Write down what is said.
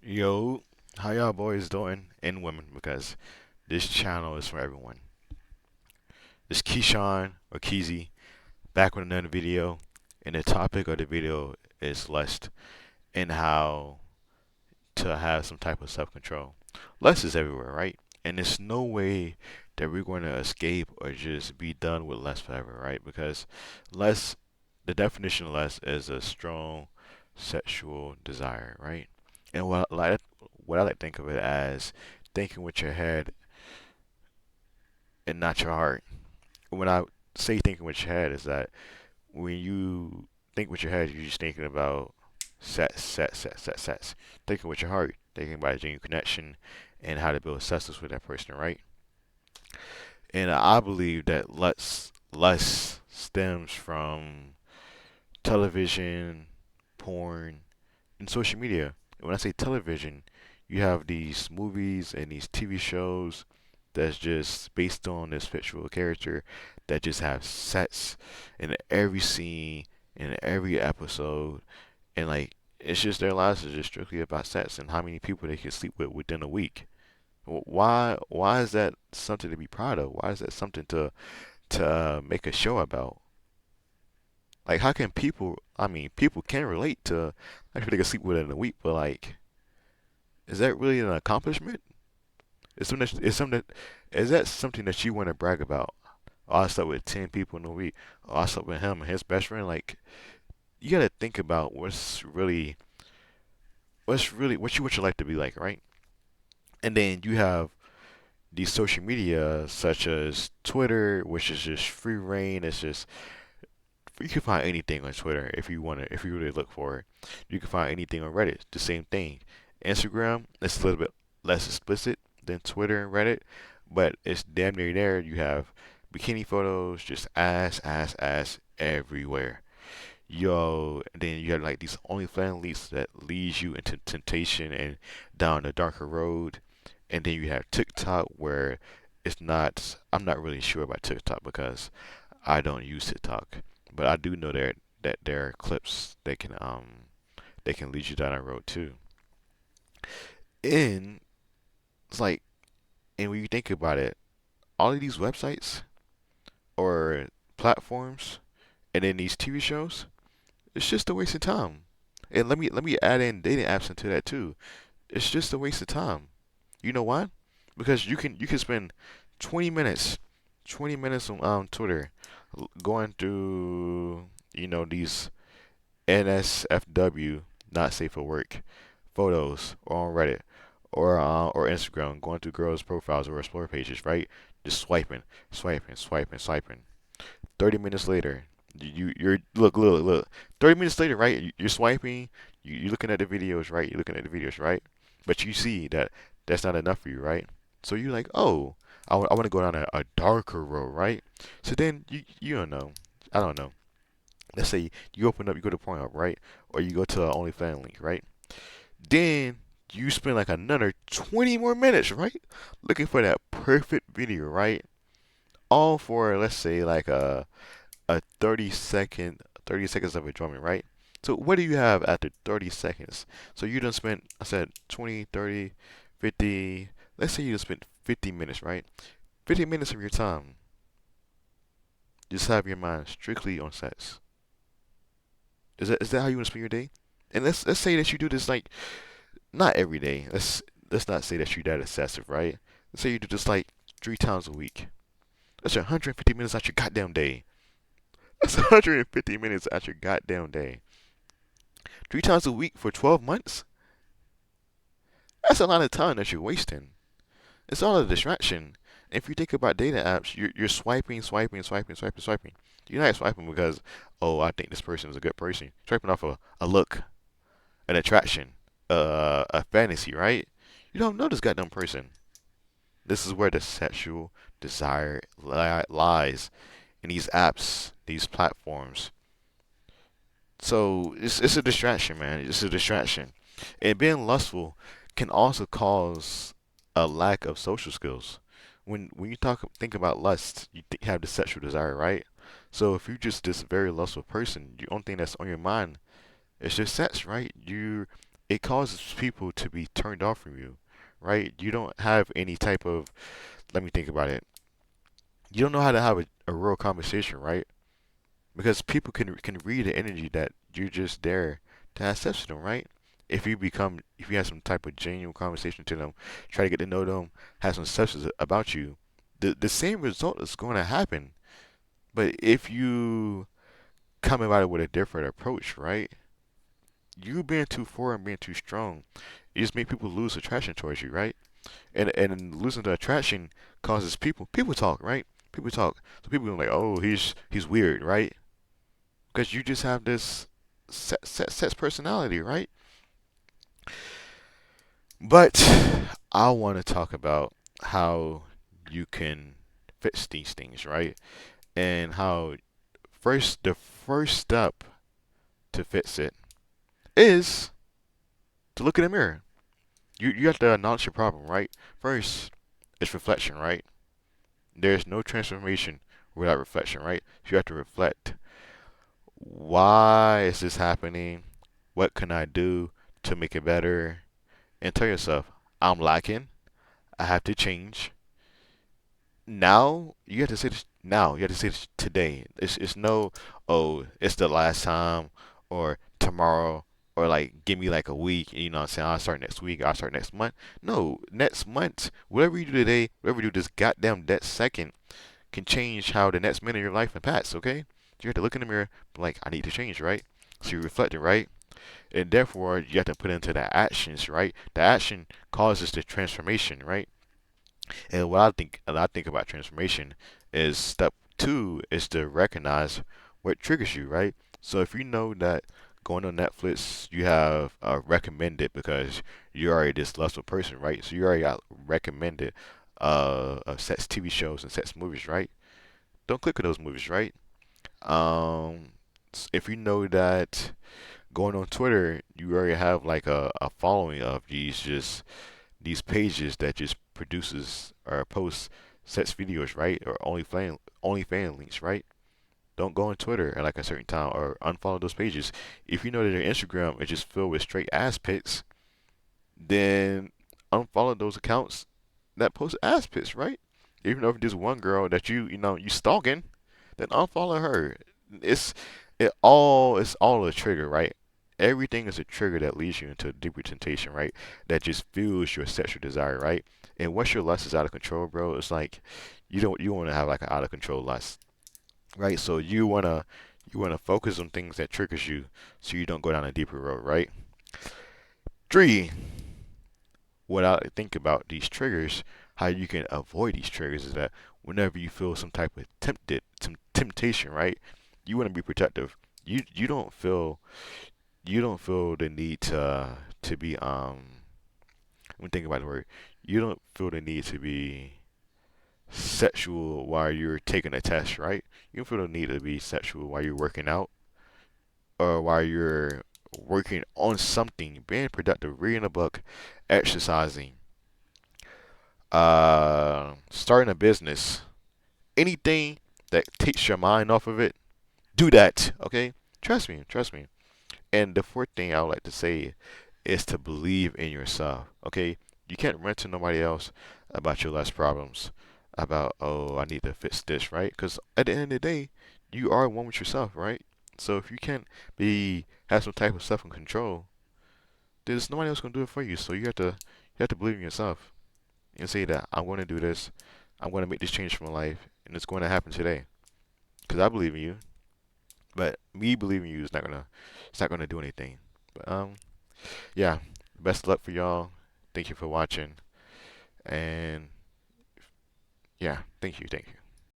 Yo, how y'all boys doing? And women, because this channel is for everyone. It's Keyshawn or Keezy back with another video, and the topic of the video is lust and how to have some type of self-control. Lust is everywhere, right? And there's no way that we're going to escape or just be done with lust forever, right? Because lust, the definition of lust is a strong sexual desire, right? And what I like to think of it as thinking with your head and not your heart. When I say thinking with your head, is that when you think with your head, you're just thinking about sex. Thinking with your heart, thinking about a genuine connection and how to build success with that person, right? And I believe that lust stems from television, porn, and social media. And when I say television, you have these movies and these TV shows that's just based on this fictional character that just have sets in every scene, in every episode, and like it's just their lives is just strictly about sex and how many people they can sleep with within a week. Why is that something to be proud of? Why is that something to make a show about? Like, how can people? I mean, people can relate to actually they can sleep within a week, but like, is that really an accomplishment? Is that something that you want to brag about? Oh, I slept with 10 people in a week. Oh, I slept with him and his best friend. Like, you gotta think about what's really what you want your life to be like, right? And then you have these social media such as Twitter, which is just free reign. It's just you can find anything on Twitter if you want to, if you really look for it. You can find anything on Reddit. The same thing. Instagram, it's a little bit less explicit than Twitter and Reddit, but it's damn near there. You have bikini photos, just ass everywhere. Yo, and then you have like these OnlyFans leads that leads you into temptation and down a darker road. And then you have TikTok where it's not. I'm not really sure about TikTok because I don't use TikTok, but I do know that there are clips that can lead you down that road too. And it's like, and when you think about it, all of these websites or platforms, and then these TV shows, it's just a waste of time. And let me add in dating apps into that too. It's just a waste of time. You know why? Because you can spend 20 minutes, 20 minutes on Twitter, going through these NSFW, not safe for work, photos, or on Reddit, or Instagram, going through girls' profiles or explore pages, right? Just swiping. 30 minutes later, you're look. 30 minutes later, right? You're swiping. You're looking at the videos, right? You're looking at the videos, right? But you see that that's not enough for you, right? So you're like, oh, I want to go down a darker road, right? So then you don't know. I don't know. Let's say you open up, you go to Pornhub, right? Or you go to a OnlyFans link, right? Then you spend like another 20 more minutes, right? Looking for that perfect video, right? All for let's say like a 30 seconds of enjoyment, right? So what do you have after 30 seconds? So you done spent, I said 20, 30, 50, let's say you just spent 50 minutes, right? 50 minutes of your time. Just have your mind strictly on sex. Is that how you want to spend your day? And let's say that you do this like not every day. Let's not say that you're that excessive, right? Let's say you do this like 3 times a week. That's 150 minutes out your goddamn day. That's 150 minutes out your goddamn day. 3 times a week for 12 months? That's a lot of time that you're wasting. It's all a distraction. If you think about data apps, you're swiping. You're not swiping because, oh, I think this person is a good person. Swiping off a look, an attraction, a fantasy, right? You don't know this goddamn person. This is where the sexual desire lies in these apps, these platforms. So it's a distraction, man. It's a distraction. And being lustful can also cause a lack of social skills. When you think about lust, you have the sexual desire, right? So if you're just this very lustful person, the only thing that's on your mind is just sex, right? You're it causes people to be turned off from you, right? You don't have any type of, let me think about it. You don't know how to have a real conversation, right? Because people can read the energy that you're just there to have sex with them, right? If you have some type of genuine conversation to them, try to get to know them, have some substance about you, the same result is going to happen. But if you come about it with a different approach, right? You being too forward and being too strong, it just make people lose attraction towards you, right? And losing the attraction causes people talk, right? People talk. So people are like, oh, he's weird, right? Because you just have this set personality, right? But I want to talk about how you can fix these things, right? And how the first step to fix it is to look in the mirror. You have to acknowledge your problem, right? First, it's reflection, right? There's no transformation without reflection, right? So you have to reflect. Why is this happening? What can I do to make it better? And tell yourself, I'm lacking. I have to change. Now you have to say this. Now you have to say this today. It's no, oh, it's the last time, or tomorrow, or like give me like a week. You know what I'm saying? I'll start next week. I'll start next month. No, next month. Whatever you do today, whatever you do this goddamn that second can change how the next minute of your life impacts. Okay? So you have to look in the mirror, like I need to change, right? So you reflect it, right? And therefore you have to put into the actions, right? The action causes the transformation, right? And what I think about transformation is step two is to recognize what triggers you, right? So if you know that going on Netflix, you have recommended because you're already this lustful person, right? So you already got recommended sex TV shows and sex movies, right? Don't click on those movies, right? Um, if you know that going on Twitter, you already have like a following of these pages that just produces or posts sex videos, right? Or only fan links, right? Don't go on Twitter at like a certain time or unfollow those pages. If you know that your Instagram is just filled with straight ass pics, then unfollow those accounts that post ass pics, right? Even though if there's one girl that you stalking, then unfollow her. It's it's all a trigger, right? Everything is a trigger that leads you into a deeper temptation, right? That just fuels your sexual desire, right? And once your lust is out of control, bro, it's like you want to have like an out of control lust, right? So you wanna focus on things that triggers you, so you don't go down a deeper road, right? Three, what I think about these triggers, how you can avoid these triggers is that whenever you feel some type of some temptation, right? You want to be protective. You don't feel the need to be let me think about the word. You don't feel the need to be sexual while you're taking a test, right? You don't feel the need to be sexual while you're working out or while you're working on something, being productive, reading a book, exercising, starting a business, anything that takes your mind off of it, do that. Okay, trust me. And the fourth thing I would like to say is to believe in yourself. Okay, you can't run to nobody else about your last problems, about oh I need to fix this, right? Because at the end of the day, you are one with yourself, right? So if you can't be have some type of self control, there's nobody else gonna do it for you. So you have to believe in yourself and say that I'm going to do this. I'm going to make this change for my life, and it's going to happen today. Because I believe in you, but me believing in you is not gonna do anything. But yeah. Best of luck for y'all. Thank you for watching, and yeah, thank you.